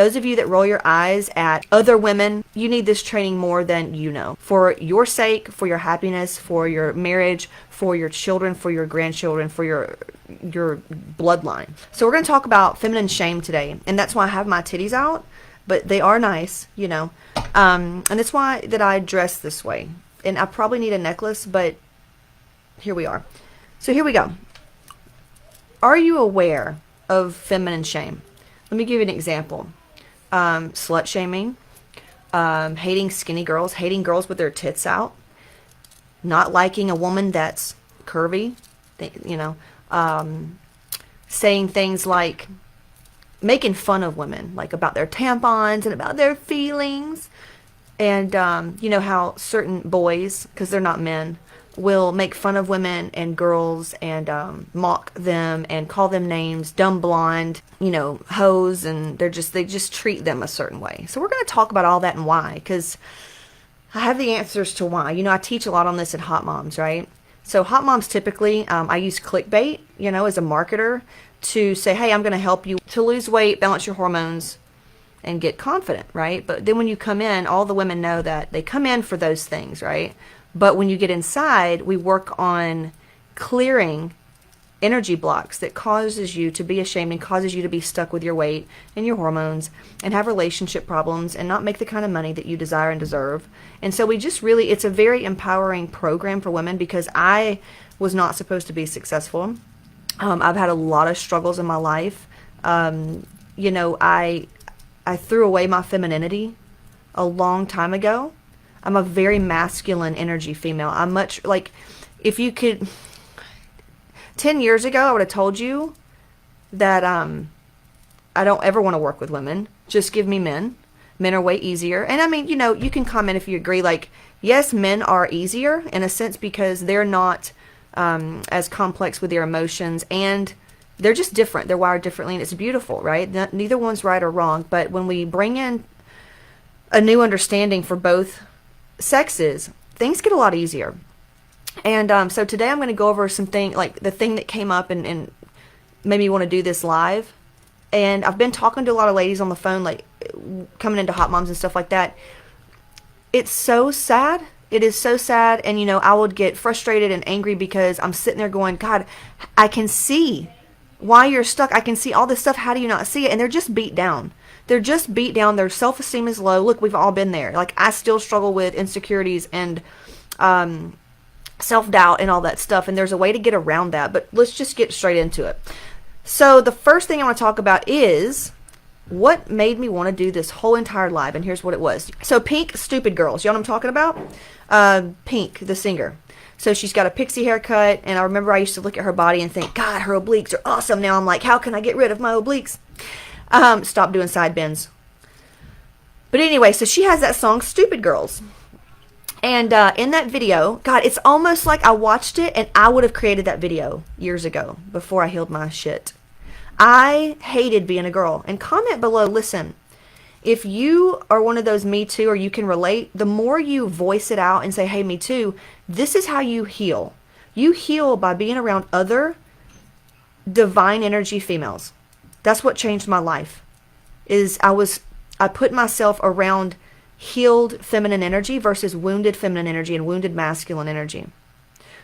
Those of you that roll your eyes at other women, you need this training more than you know. For your sake, for your happiness, for your marriage, for your children, for your grandchildren, for your bloodline. So we're going to talk about feminine shame today. And that's why I have my titties out. But they are nice, you know. And that's why that I dress this way. And I probably need a necklace, but here we are. So here we go. Are you aware of feminine shame? Let me give you an example. Slut shaming, hating skinny girls, hating girls with their tits out, not liking a woman that's curvy, you know, saying things like, making fun of women, like about their tampons and about their feelings. And you know how certain boys, because they're not men, will make fun of women and girls and mock them and call them names, dumb blonde, you know, hoes, and they just treat them a certain way. So we're going to talk about all that and why, because I have the answers to why. You know, I teach a lot on this at HotMomz, right? So HotMomz, typically, I use clickbait, you know, as a marketer to say, hey, I'm going to help you to lose weight, balance your hormones, and get confident, right? But then when you come in, all the women know that they come in for those things, right? But when you get inside, we work on clearing energy blocks that causes you to be ashamed and causes you to be stuck with your weight and your hormones and have relationship problems and not make the kind of money that you desire and deserve. And so we just really, it's a very empowering program for women, because I was not supposed to be successful. I've had a lot of struggles in my life. You know, I threw away my femininity a long time ago. I'm a very masculine energy female. I'm much like, if you could, 10 years ago, I would have told you that I don't ever want to work with women. Just give me men. Men are way easier. And I mean, you know, you can comment if you agree. Like, yes, men are easier in a sense because they're not as complex with their emotions, and they're just different. They're wired differently, and it's beautiful, right? Neither one's right or wrong. But when we bring in a new understanding for both sexes, things get a lot easier. And so today I'm going to go over something, like the thing that came up and made me want to do this live. And I've been talking to a lot of ladies on the phone, like coming into HotMomz and stuff like that. It's so sad. It is so sad. And, you know, I would get frustrated and angry because I'm sitting there going, God, I can see why you're stuck. I can see all this stuff. How do you not see it? And they're just beat down. They're just beat down. Their self-esteem is low. Look, we've all been there. Like, I still struggle with insecurities and self-doubt and all that stuff. And there's a way to get around that. But let's just get straight into it. So the first thing I want to talk about is what made me want to do this whole entire live. And here's what it was. So Pink, Stupid Girls. You know what I'm talking about? Pink, the singer. So she's got a pixie haircut. And I remember I used to look at her body and think, God, her obliques are awesome. Now I'm like, how can I get rid of my obliques? Stop doing side bends. But anyway, so she has that song, Stupid Girls. And in that video, God, it's almost like I watched it and I would have created that video years ago before I healed my shit. I hated being a girl. And comment below, listen, if you are one of those me too, or you can relate, the more you voice it out and say, hey, me too, this is how you heal. You heal by being around other divine energy females. That's what changed my life. I put myself around healed feminine energy versus wounded feminine energy and wounded masculine energy.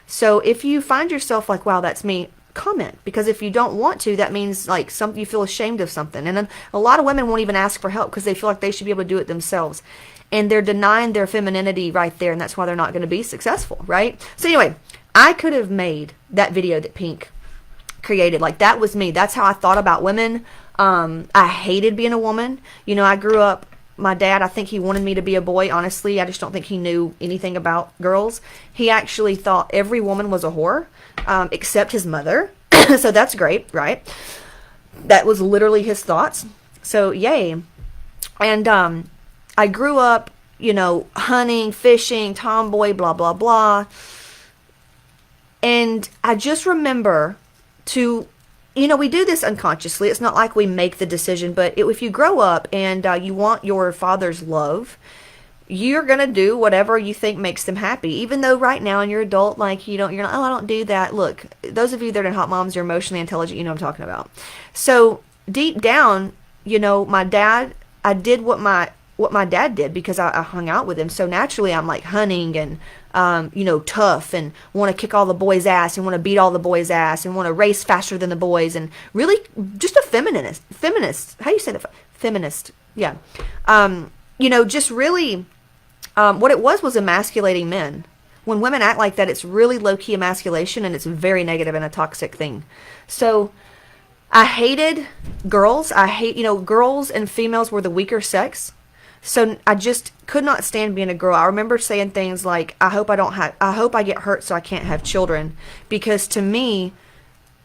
So if you find yourself like, wow, that's me, comment. Because if you don't want to, that means like you feel ashamed of something. And then a lot of women won't even ask for help because they feel like they should be able to do it themselves. And they're denying their femininity right there. And that's why they're not going to be successful, right? So anyway, I could have made that video that Pink created. Like, that was me. That's how I thought about women. I hated being a woman. You know, I grew up, my dad, I think he wanted me to be a boy. Honestly, I just don't think he knew anything about girls. He actually thought every woman was a whore, except his mother. So that's great, right? That was literally his thoughts. So yay. And I grew up, you know, hunting, fishing, tomboy, blah, blah, blah. And I just remember to, you know, we do this unconsciously. It's not like we make the decision, but if you grow up and you want your father's love, you're going to do whatever you think makes them happy. Even though right now in your adult, like, you're not, oh, I don't do that. Look, those of you that are in HotMomz, you're emotionally intelligent, you know what I'm talking about. So deep down, you know, my dad I did what my dad did because I hung out with him. So naturally, I'm like hunting and tough and want to kick all the boys' ass and want to beat all the boys' ass and want to race faster than the boys and really just a feminist. How do you say that? Feminist. Yeah. Just really, what it was emasculating men. When women act like that, it's really low-key emasculation, and it's very negative and a toxic thing. So I hated girls. Girls and females were the weaker sex. So I just could not stand being a girl. I remember saying things like, I hope I get hurt so I can't have children. Because to me,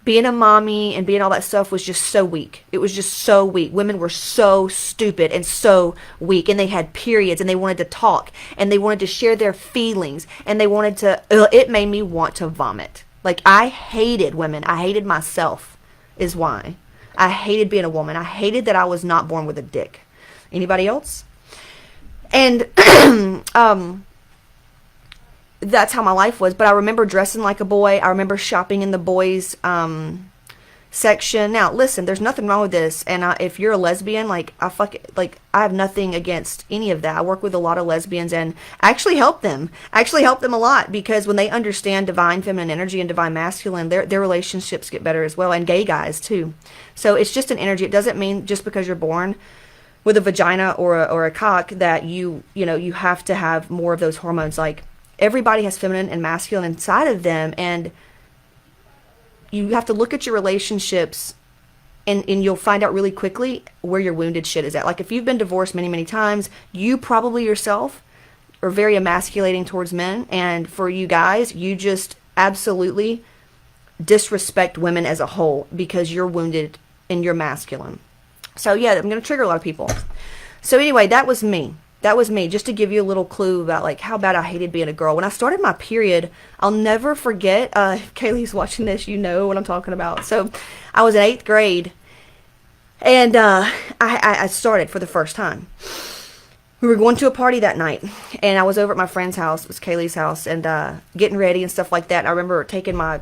being a mommy and being all that stuff was just so weak. It was just so weak. Women were so stupid and so weak. And they had periods and they wanted to talk and they wanted to share their feelings and they wanted to, it made me want to vomit. Like, I hated women. I hated myself is why. I hated being a woman. I hated that I was not born with a dick. Anybody else? And that's how my life was. But I remember dressing like a boy. I remember shopping in the boys section. Now, listen, there's nothing wrong with this. And if you're a lesbian, I have nothing against any of that. I work with a lot of lesbians and actually help them. A lot because when they understand divine feminine energy and divine masculine, their relationships get better as well. And gay guys too. So it's just an energy. It doesn't mean just because you're born with a vagina or a cock that you have to have more of those hormones. Like, everybody has feminine and masculine inside of them, and you have to look at your relationships and you'll find out really quickly where your wounded shit is at. Like, if you've been divorced many, many times, you probably yourself are very emasculating towards men, and for you guys, you just absolutely disrespect women as a whole because you're wounded and you're masculine. So yeah, I'm going to trigger a lot of people. So anyway, that was me. Just to give you a little clue about how bad I hated being a girl. When I started my period, I'll never forget, if Kaylee's watching this, you know what I'm talking about. So I was in 8th grade and I started for the first time. We were going to a party that night and I was over at my friend's house, it was Kaylee's house, and getting ready and stuff like that. And I remember taking my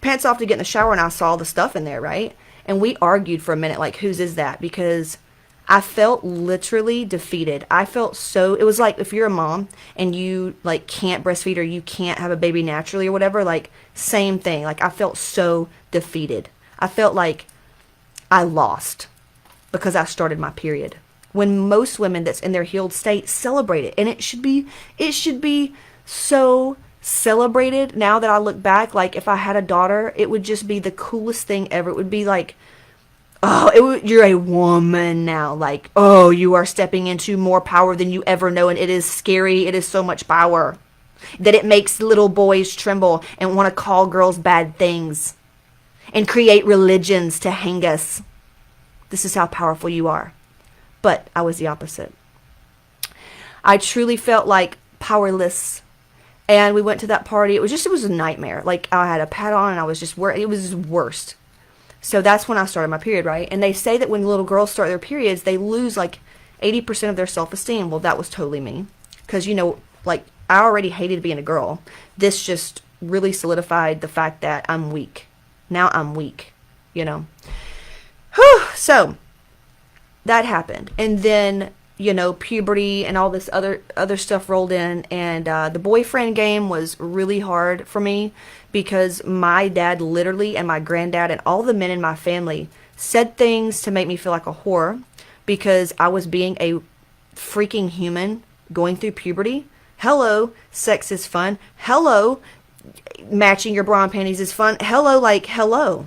pants off to get in the shower and I saw the stuff in there, right? And we argued for a minute, whose is that? Because I felt literally defeated. I felt so, it was like if you're a mom and you can't breastfeed or you can't have a baby naturally or whatever, same thing. I felt so defeated. I felt like I lost because I started my period. When most women that's in their healed state celebrate it. And it should be so celebrated. Now that I look back, if I had a daughter, it would just be the coolest thing ever. It would be you're a woman now. You are stepping into more power than you ever know, and it is scary. It is so much power that it makes little boys tremble and want to call girls bad things and create religions to hang us. This is how powerful you are. But I was the opposite. I truly felt powerless. And we went to that party. It was a nightmare. I had a pad on and I was just it was worst. So that's when I started my period, right? And they say that when little girls start their periods, they lose 80% of their self-esteem. Well, that was totally me. Because, I already hated being a girl. This just really solidified the fact that I'm weak. Now I'm weak, Whew. So that happened. And then, puberty and all this other stuff rolled in. And the boyfriend game was really hard for me because my dad literally and my granddad and all the men in my family said things to make me feel like a whore because I was being a freaking human going through puberty. Hello, sex is fun. Hello, matching your bra and panties is fun. Hello, hello.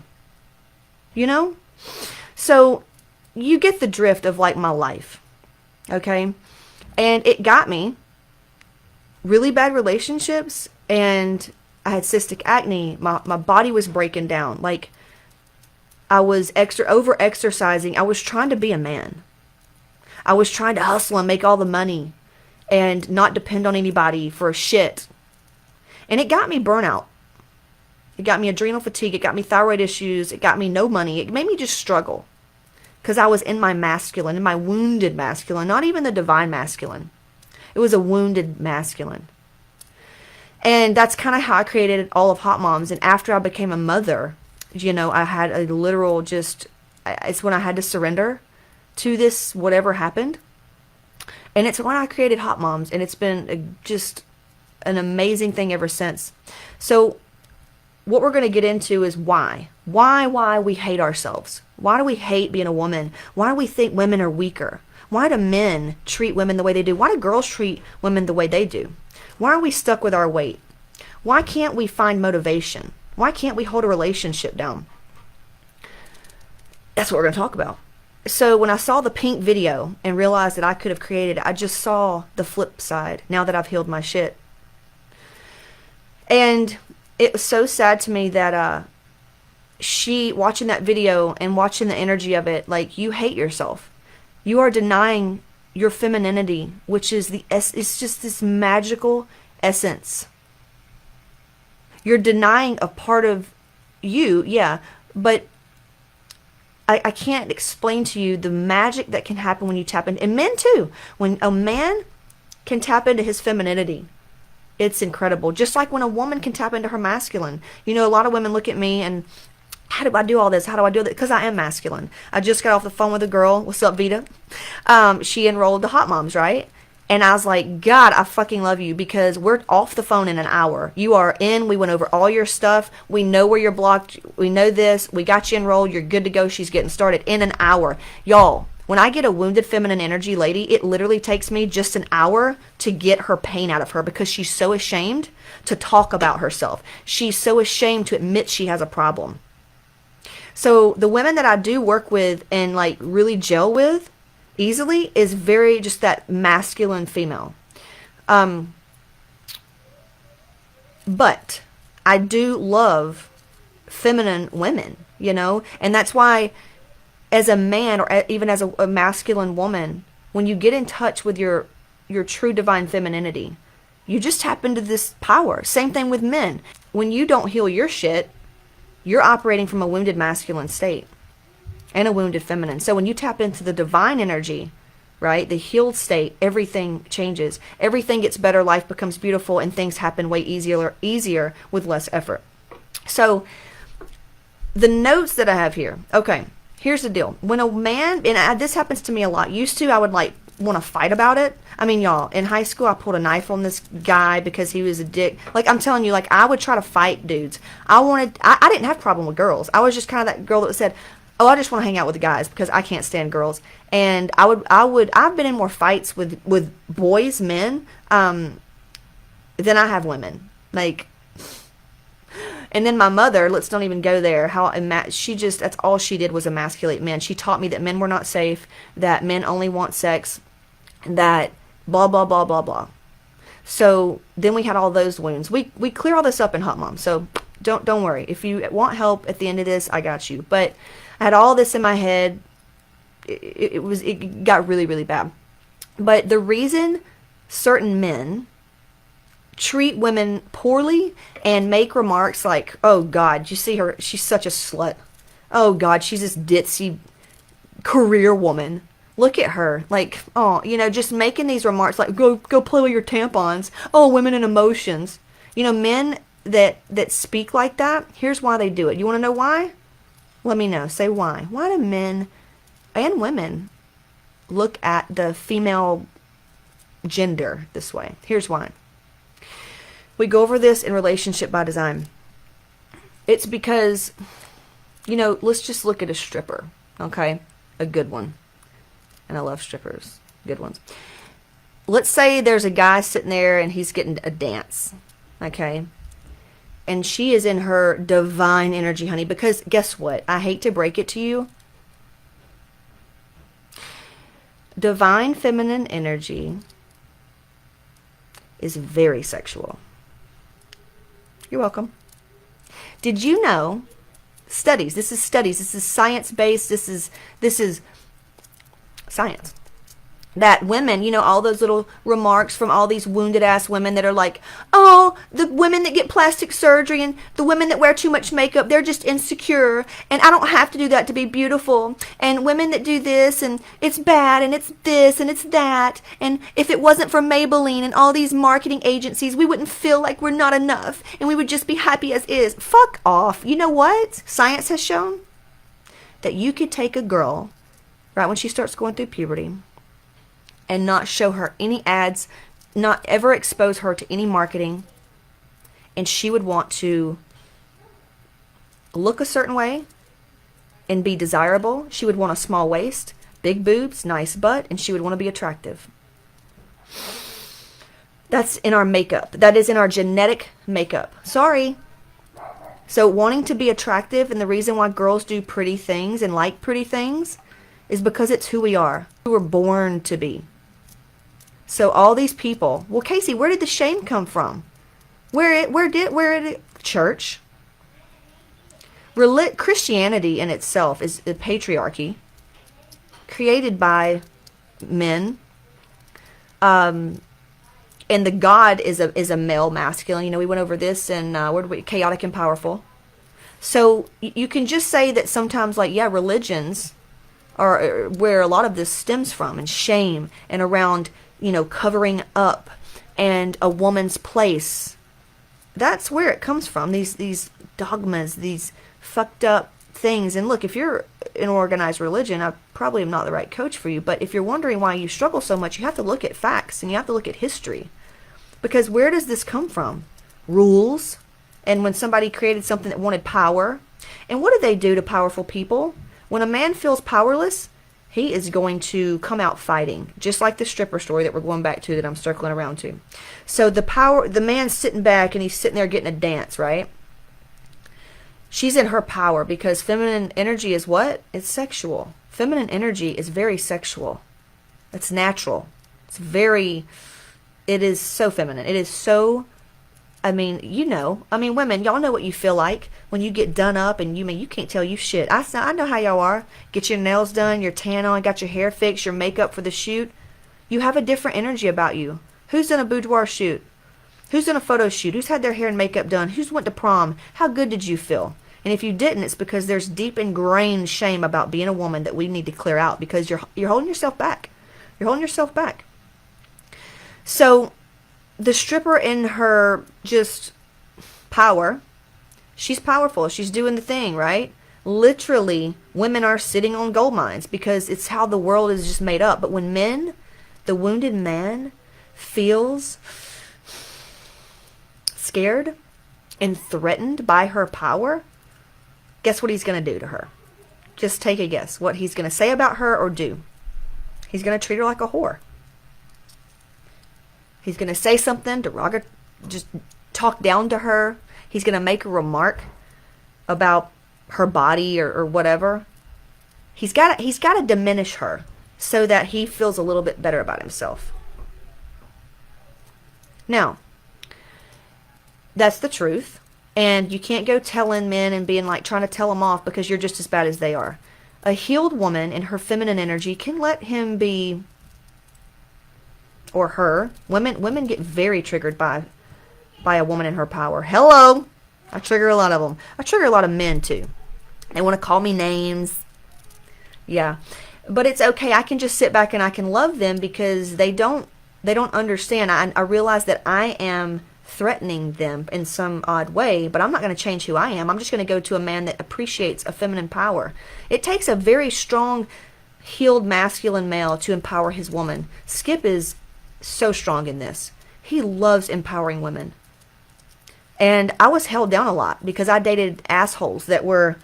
So you get the drift of my life. Okay? And it got me really bad relationships, and I had cystic acne. My body was breaking down. I was over exercising. I was trying to be a man. I was trying to hustle and make all the money and not depend on anybody for shit. And it got me burnout. It got me adrenal fatigue. It got me thyroid issues. It got me no money. It made me just struggle. Because I was in my masculine, in my wounded masculine, not even the divine masculine. It was a wounded masculine. And that's kind of how I created all of HotMomz. And after I became a mother, I had a literal it's when I had to surrender to this whatever happened. And it's when I created HotMomz, and it's been just an amazing thing ever since. So what we're going to get into is why we hate ourselves. Why do we hate being a woman? Why do we think women are weaker? Why do men treat women the way they do? Why do girls treat women the way they do? Why are we stuck with our weight? Why can't we find motivation? Why can't we hold a relationship down? That's what we're going to talk about. So when I saw the pink video and realized that I could have created it, I just saw the flip side now that I've healed my shit. And it was so sad to me that she, watching that video and watching the energy of it, like, you hate yourself. You are denying your femininity, which is it's just this magical essence. You're denying a part of you, yeah, but I can't explain to you the magic that can happen when you tap into, and men too. When a man can tap into his femininity, it's incredible. Just like when a woman can tap into her masculine. You know, a lot of women look at me and, how do I do all this? How do I do that? Because I am masculine. I just got off the phone with a girl. What's up, Vita? She enrolled to HotMomz, right? And I was like, God, I fucking love you, because we're off the phone in an hour. You are in. We went over all your stuff. We know where you're blocked. We know this. We got you enrolled. You're good to go. She's getting started in an hour. Y'all, when I get a wounded feminine energy lady, it literally takes me just an hour to get her pain out of her, because she's so ashamed to talk about herself. She's so ashamed to admit she has a problem. So the women that I do work with and like really gel with easily is very just that masculine female. But I do love feminine women, you know, and that's why as a man, or even as a masculine woman, when you get in touch with your true divine femininity, you just tap into this power. Same thing with men. When you don't heal your shit, you're operating from a wounded masculine state and a wounded feminine. So when you tap into the divine energy, right, the healed state, everything changes. Everything gets better, life becomes beautiful, and things happen way easier with less effort. So the notes that I have here, okay, here's the deal. When a man, and this happens to me a lot, used to, I would like want to fight about it. I mean, y'all, in high school, I pulled a knife on this guy because he was a dick. Like, I'm telling you, like, I would try to fight dudes. I didn't have a problem with girls. I was just kind of that girl that said, oh, I just want to hang out with the guys because I can't stand girls. And I've been in more fights with boys, men, than I have women. Like, and then my mother, let's don't even go there, that's all she did was emasculate men. She taught me that men were not safe, that men only want sex, that blah, blah, blah, blah, blah. So then we had all those wounds. We clear all this up in HotMomz, so don't worry. If you want help at the end of this, I got you. But I had all this in my head. It got really, really bad. But the reason certain men treat women poorly and make remarks like, oh God, you see her, she's such a slut. Oh God, she's this ditzy career woman. Look at her. Like, oh, you know, just making these remarks like, go play with your tampons. Oh, women and emotions. You know, men that speak like that, here's why they do it. You want to know why? Let me know. Say why. Why do men and women look at the female gender this way? Here's why. We go over this in Relationship by Design. It's because, you know, let's just look at a stripper, okay? A good one. And I love strippers. Good ones. Let's say there's a guy sitting there and he's getting a dance, okay? And she is in her divine energy, honey, because guess what? I hate to break it to you. Divine feminine energy is very sexual. You're welcome. Did you know, studies, this is science-based, this is science, that women, you know, all those little remarks from all these wounded ass women that are like, oh, the women that get plastic surgery and the women that wear too much makeup, they're just insecure, and I don't have to do that to be beautiful, and women that do this, and it's bad, and it's this, and it's that, and if it wasn't for Maybelline and all these marketing agencies, we wouldn't feel like we're not enough, and we would just be happy as is. Fuck off. You know what? Science has shown that you could take a girl right when she starts going through puberty, and not show her any ads, not ever expose her to any marketing. And she would want to look a certain way and be desirable. She would want a small waist, big boobs, nice butt, and she would want to be attractive. That's in our makeup. That is in our genetic makeup. Sorry. So wanting to be attractive, and the reason why girls do pretty things and like pretty things is because it's who we are. We were born to be. So all these people, well, Casey, where did the shame come from? Where did it church? Christianity in itself is the patriarchy created by men. And the God is a male masculine. You know, we went over this in Chaotic and Powerful. So you can just say that sometimes, like, yeah, religions are where a lot of this stems from, and shame, and around, you know, covering up and a woman's place. That's where it comes from. These dogmas, these fucked up things. And look, if you're in organized religion, I probably am not the right coach for you. But if you're wondering why you struggle so much, you have to look at facts and you have to look at history. Because where does this come from? Rules. And when somebody created something that wanted power. And what do they do to powerful people? When a man feels powerless, he is going to come out fighting. Just like the stripper story that we're going back to, that I'm circling around to. So the man's sitting back and he's sitting there getting a dance, right? She's in her power because feminine energy is what? It's sexual. Feminine energy is very sexual. It's natural. It is so feminine. It is so, women, y'all know what you feel like when you get done up and you can't tell you shit. I know how y'all are. Get your nails done, your tan on, got your hair fixed, your makeup for the shoot. You have a different energy about you. Who's done a boudoir shoot? Who's done a photo shoot? Who's had their hair and makeup done? Who's went to prom? How good did you feel? And if you didn't, it's because there's deep ingrained shame about being a woman that we need to clear out, because you're holding yourself back. You're holding yourself back. So the stripper in her just power, she's powerful. She's doing the thing, right? Literally, women are sitting on gold mines because it's how the world is just made up. But when the wounded man feels scared and threatened by her power, guess what he's going to do to her? Just take a guess what he's going to say about her or do. He's going to treat her like a whore. He's going to say something derogatory, just talk down to her. He's going to make a remark about her body or whatever. He's got to diminish her so that he feels a little bit better about himself. Now, that's the truth. And you can't go telling men and being like trying to tell them off because you're just as bad as they are. A healed woman in her feminine energy can let him be, or her. Women get very triggered by a woman in her power. Hello! I trigger a lot of them. I trigger a lot of men too. They want to call me names. Yeah. But it's okay. I can just sit back and I can love them because they don't understand. I realize that I am threatening them in some odd way, but I'm not going to change who I am. I'm just going to go to a man that appreciates a feminine power. It takes a very strong, healed masculine male to empower his woman. Skip is so strong in this. He loves empowering women. And I was held down a lot because I dated assholes that were,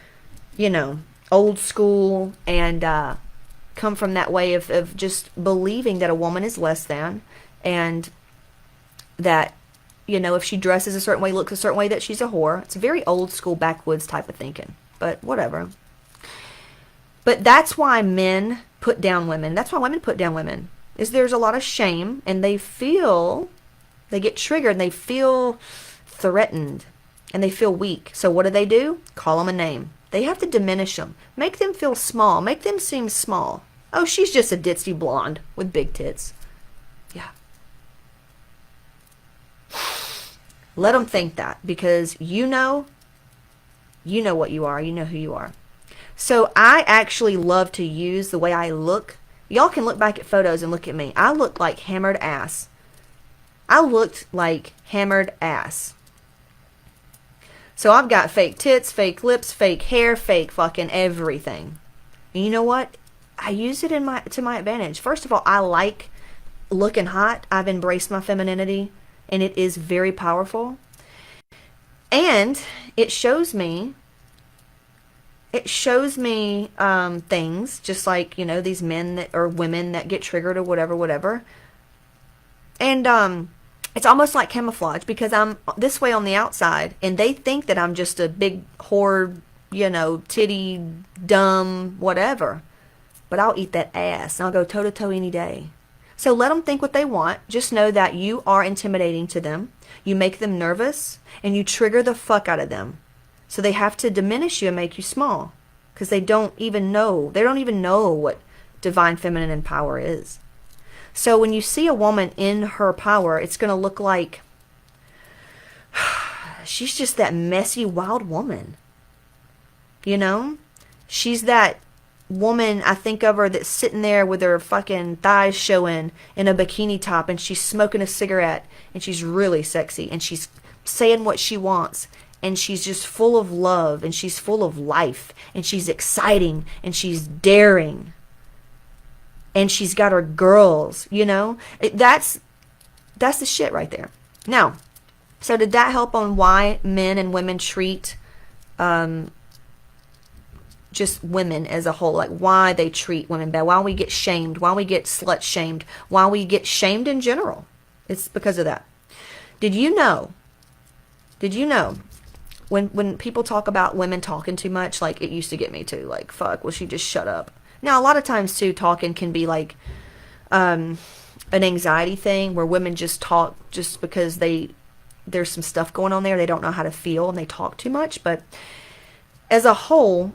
old school and come from that way of just believing that a woman is less than, and that, if she dresses a certain way, looks a certain way, that she's a whore. It's a very old school backwoods type of thinking, but whatever. But that's why men put down women. That's why women put down women, is there's a lot of shame, and they get triggered, and they feel threatened, and they feel weak. So what do? Call them a name. They have to diminish them. Make them feel small. Make them seem small. Oh, she's just a ditzy blonde with big tits. Yeah. Let them think that, because you know what you are. You know who you are. So I actually love to use the way I look. Y'all can look back at photos and look at me. I look like hammered ass. I looked like hammered ass. So I've got fake tits, fake lips, fake hair, fake fucking everything. And you know what? I use it to my advantage. First of all, I like looking hot. I've embraced my femininity, and it is very powerful. And it shows me things, just like, these men that or women that get triggered or whatever. And it's almost like camouflage, because I'm this way on the outside and they think that I'm just a big whore, titty, dumb, whatever. But I'll eat that ass and I'll go toe to toe any day. So let them think what they want. Just know that you are intimidating to them. You make them nervous and you trigger the fuck out of them. So they have to diminish you and make you small, because they don't even know what divine feminine power is. So when you see a woman in her power, it's going to look like she's just that messy, wild woman. She's that woman, I think of her, that's sitting there with her fucking thighs showing in a bikini top, and she's smoking a cigarette, and she's really sexy, and she's saying what she wants, and she's just full of love, and she's full of life, and she's exciting, and she's daring, and she's got her girls. That's the shit right there. Now, so did that help on why men and women treat just women as a whole, like why they treat women bad, why we get shamed, why we get slut shamed, why we get shamed in general? It's because of that. Did you know when people talk about women talking too much, like, it used to get me too, like, fuck, will she just shut up? Now, a lot of times too, talking can be like an anxiety thing, where women just talk just because there's some stuff going on there, they don't know how to feel, and they talk too much. But as a whole,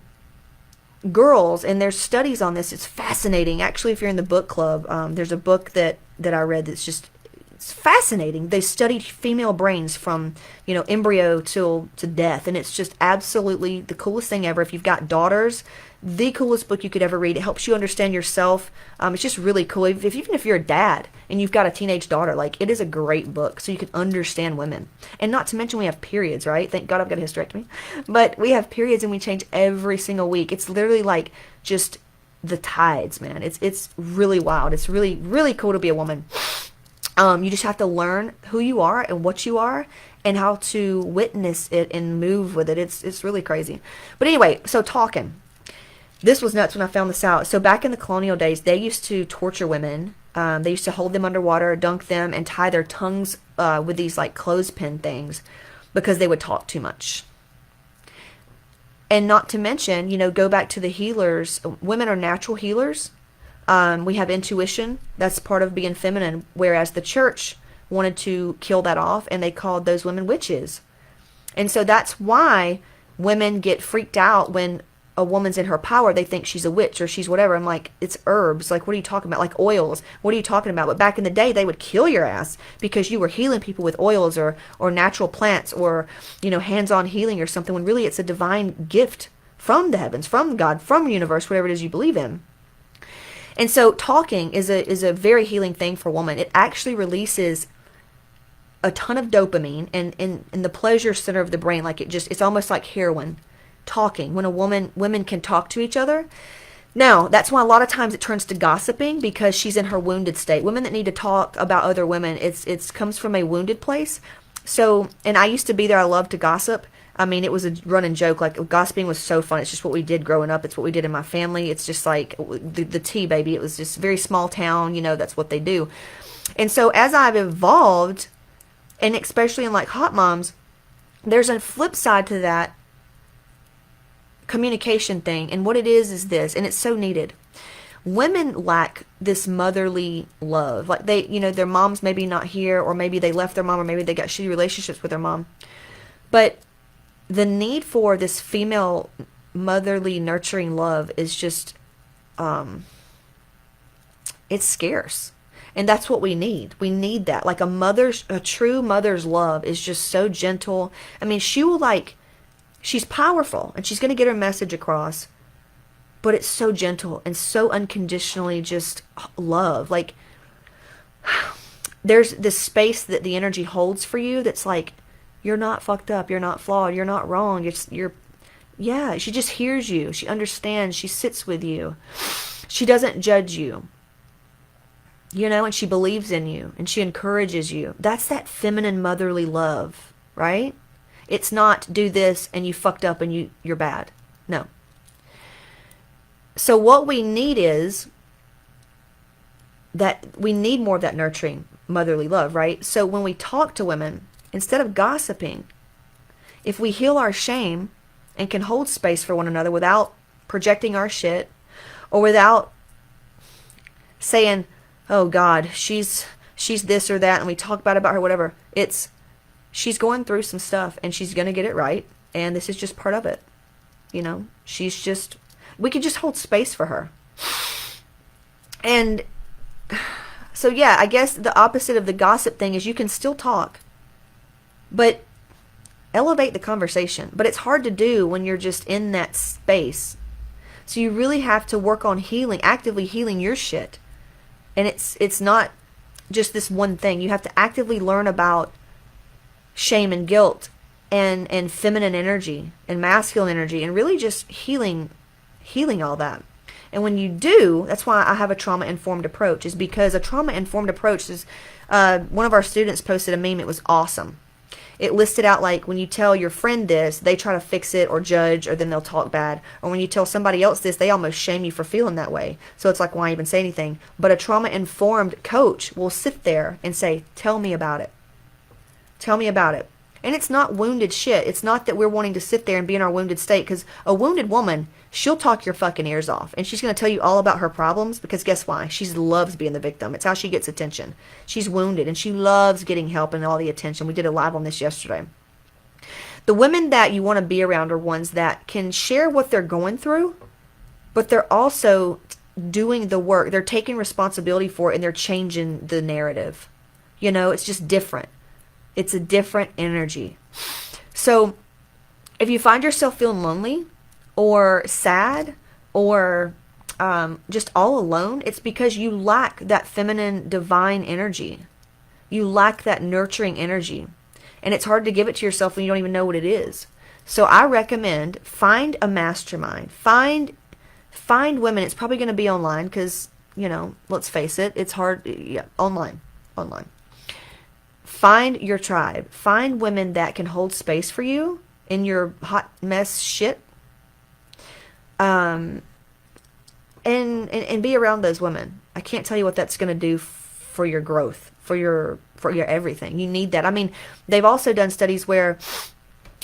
girls, and there's studies on this, it's fascinating. Actually, if you're in the book club, there's a book that I read it's fascinating. They studied female brains from embryo to death, and it's just absolutely the coolest thing ever. If you've got daughters, the coolest book you could ever read. It helps you understand yourself. It's just really cool. Even if you're a dad and you've got a teenage daughter, like, it is a great book so you can understand women. And not to mention, we have periods, right? Thank God I've got a hysterectomy. But we have periods and we change every single week. It's literally like just the tides, man. It's really wild. It's really, really cool to be a woman. You just have to learn who you are and what you are and how to witness it and move with it. It's really crazy. But anyway, so talking. This was nuts when I found this out. So back in the colonial days, they used to torture women. They used to hold them underwater, dunk them, and tie their tongues with these like clothespin things, because they would talk too much. And not to mention, go back to the healers. Women are natural healers. We have intuition. That's part of being feminine. Whereas the church wanted to kill that off, and they called those women witches. And so that's why women get freaked out when a woman's in her power. They think she's a witch or she's whatever. I'm like, it's herbs. Like, what are you talking about? Like oils. What are you talking about? But back in the day, they would kill your ass because you were healing people with oils or natural plants or, hands-on healing or something, when really it's a divine gift from the heavens, from God, from the universe, whatever it is you believe in. And so talking is a very healing thing for a woman. It actually releases a ton of dopamine and in the pleasure center of the brain. Like, it's almost like heroin. Talking, when women can talk to each other. Now, that's why a lot of times it turns to gossiping, because she's in her wounded state. Women that need to talk about other women, it's comes from a wounded place. So, and I used to be there. I loved to gossip. I mean, it was a running joke. Like, gossiping was so fun. It's just what we did growing up. It's what we did in my family. It's just like the tea, baby. It was just very small town. That's what they do. And so as I've evolved, and especially in like HotMomz, there's a flip side to that communication thing. And what it is this, and it's so needed. Women lack this motherly love. Like, they, their moms maybe not here, or maybe they left their mom, or maybe they got shitty relationships with their mom. But the need for this female motherly nurturing love is just, it's scarce. And that's what we need. We need that. Like, a true mother's love is just so gentle. I mean, she's powerful and she's going to get her message across, but it's so gentle and so unconditionally just love. Like, there's this space that the energy holds for you that's like, you're not fucked up, you're not flawed, you're not wrong, yeah, she just hears you, she understands, she sits with you. She doesn't judge you, you know, and she believes in you and she encourages you. That's that feminine motherly love, right? It's not do this and you fucked up and you're bad. No. So what we need is that we need more of that nurturing motherly love, right? So when we talk to women, instead of gossiping, if we heal our shame and can hold space for one another without projecting our shit or without saying, oh God, she's this or that, and we talk bad about her, whatever. She's going through some stuff and she's going to get it right. And this is just part of it. You know, we can just hold space for her. And so, yeah, I guess the opposite of the gossip thing is you can still talk, but elevate the conversation. But it's hard to do when you're just in that space. So you really have to work on healing, actively healing your shit. And it's not just this one thing. You have to actively learn about shame and guilt and feminine energy and masculine energy and really just healing all that. And when you do, that's why I have a trauma-informed approach, is because a trauma-informed approach is, one of our students posted a meme. It was awesome. It listed out, like, when you tell your friend this, they try to fix it or judge, or then they'll talk bad. Or when you tell somebody else this, they almost shame you for feeling that way. So it's like, why even say anything? But a trauma-informed coach will sit there and say, tell me about it. Tell me about it. And it's not wounded shit. It's not that we're wanting to sit there and be in our wounded state, because a wounded woman, she'll talk your fucking ears off. And she's going to tell you all about her problems, because guess why? She loves being the victim. It's how she gets attention. She's wounded and she loves getting help and all the attention. We did a live on this yesterday. The women that you want to be around are ones that can share what they're going through, but they're also doing the work. They're taking responsibility for it and they're changing the narrative. You know, it's just different. It's a different energy. So if you find yourself feeling lonely or sad or just all alone, it's because you lack that feminine divine energy. You lack that nurturing energy. And it's hard to give it to yourself when you don't even know what it is. So I recommend find a mastermind. Find women. It's probably going to be online because, you know, let's face it, it's hard. Yeah, online. Find your tribe. Find women that can hold space for you in your hot mess shit. And be around those women. I can't tell you what that's going to do for your growth, for your everything. You need that. I mean, they've also done studies where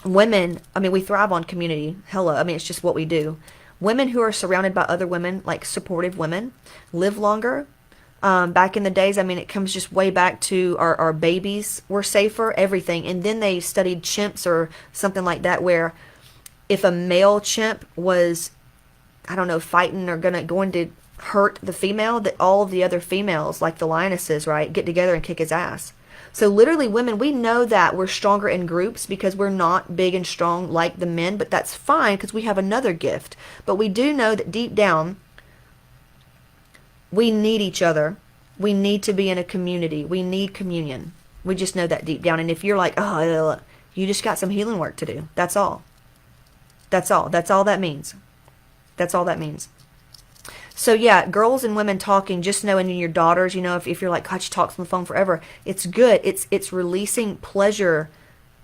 women, I mean, we thrive on community. Hello. I mean, it's just what we do. Women who are surrounded by other women, like supportive women, live longer. Back in the days, I mean, it comes just way back to our babies were safer, everything. And then they studied chimps or something like that, where if a male chimp was, I don't know, fighting or going to hurt the female, that all of the other females, like the lionesses, right, get together and kick his ass. So literally women, we know that we're stronger in groups because we're not big and strong like the men, but that's fine because we have another gift. But we do know that deep down, we need each other. We need to be in a community. We need communion. We just know that deep down. And if you're like, oh, you just got some healing work to do. That's all. That's all. That's all that means. That's all that means. So yeah, girls and women talking, just knowing your daughters, you know, if you're like, God, she talks on the phone forever, it's good. It's releasing pleasure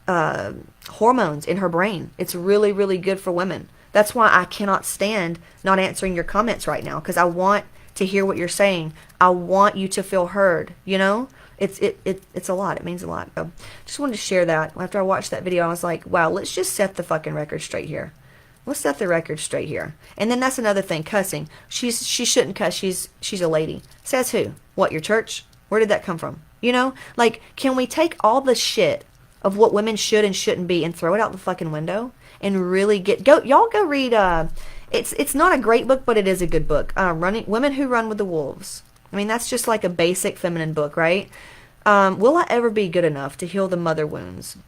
hormones in her brain. It's really, really good for women. That's why I cannot stand not answering your comments right now, because I want to hear what you're saying. I want you to feel heard, you know? It's a lot. It means a lot. So just wanted to share that. After I watched that video, I was like, wow, let's just set the fucking record straight here. Let's set the record straight here. And then that's another thing, cussing. She shouldn't cuss. She's a lady. Says who? What, your church? Where did that come from? You know? Like, can we take all the shit of what women should and shouldn't be and throw it out the fucking window and really y'all go read it's not a great book, but it is a good book. Women Who Run with the Wolves. I mean, that's just like a basic feminine book, right? Will I ever be good enough to heal the mother wounds?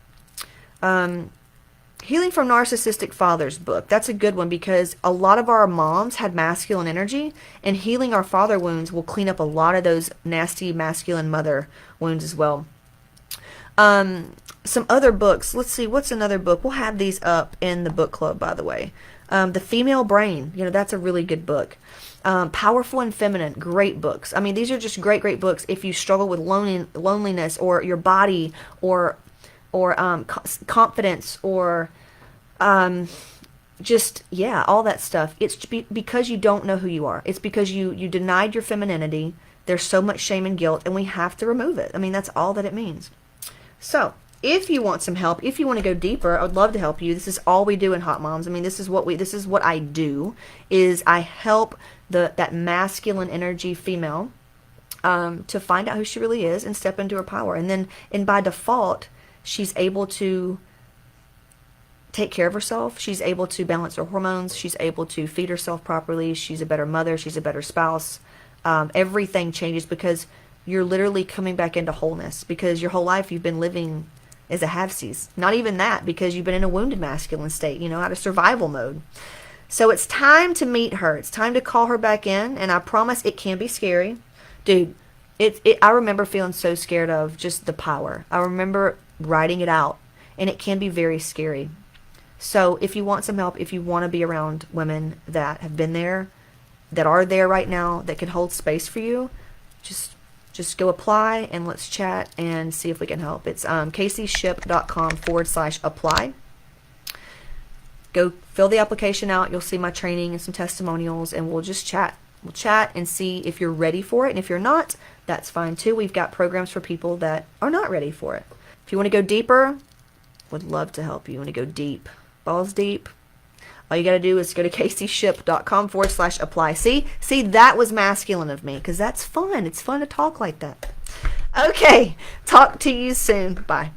Healing from Narcissistic Fathers book. That's a good one because a lot of our moms had masculine energy, and healing our father wounds will clean up a lot of those nasty masculine mother wounds as well. Some other books. Let's see, what's another book? We'll have these up in the book club, by the way. The Female Brain. You know, that's a really good book. Powerful and Feminine, great books. I mean, these are just great books if you struggle with loneliness, or your body, or confidence, or just, yeah, all that stuff. It's because you don't know who you are. It's because you denied your femininity. There's so much shame and guilt, and we have to remove it. I mean, that's all that it means. So, if you want some help, if you want to go deeper, I would love to help you. This is all we do in HotMomz. I mean, this is what I do, is I help that masculine energy female to find out who she really is and step into her power. And by default, she's able to take care of herself. She's able to balance her hormones. She's able to feed herself properly. She's a better mother. She's a better spouse. Everything changes because you're literally coming back into wholeness, because your whole life you've been living as a halfsies. Not even that, because you've been in a wounded masculine state, out of survival mode. So it's time to meet her. It's time to call her back in, and I promise it can be scary. Dude, I remember feeling so scared of just the power. I remember writing it out, and it can be very scary. So if you want some help, if you want to be around women that have been there, that are there right now, that can hold space for you, just go apply and let's chat and see if we can help. It's caseyship.com/apply. Go fill the application out. You'll see my training and some testimonials, and we'll just chat. We'll chat and see if you're ready for it. And if you're not, that's fine too. We've got programs for people that are not ready for it. If you want to go deeper, would love to help you. You want to go deep, balls deep, all you got to do is go to caseyship.com/apply. See, that was masculine of me, because that's fun. It's fun to talk like that. Okay, talk to you soon. Bye.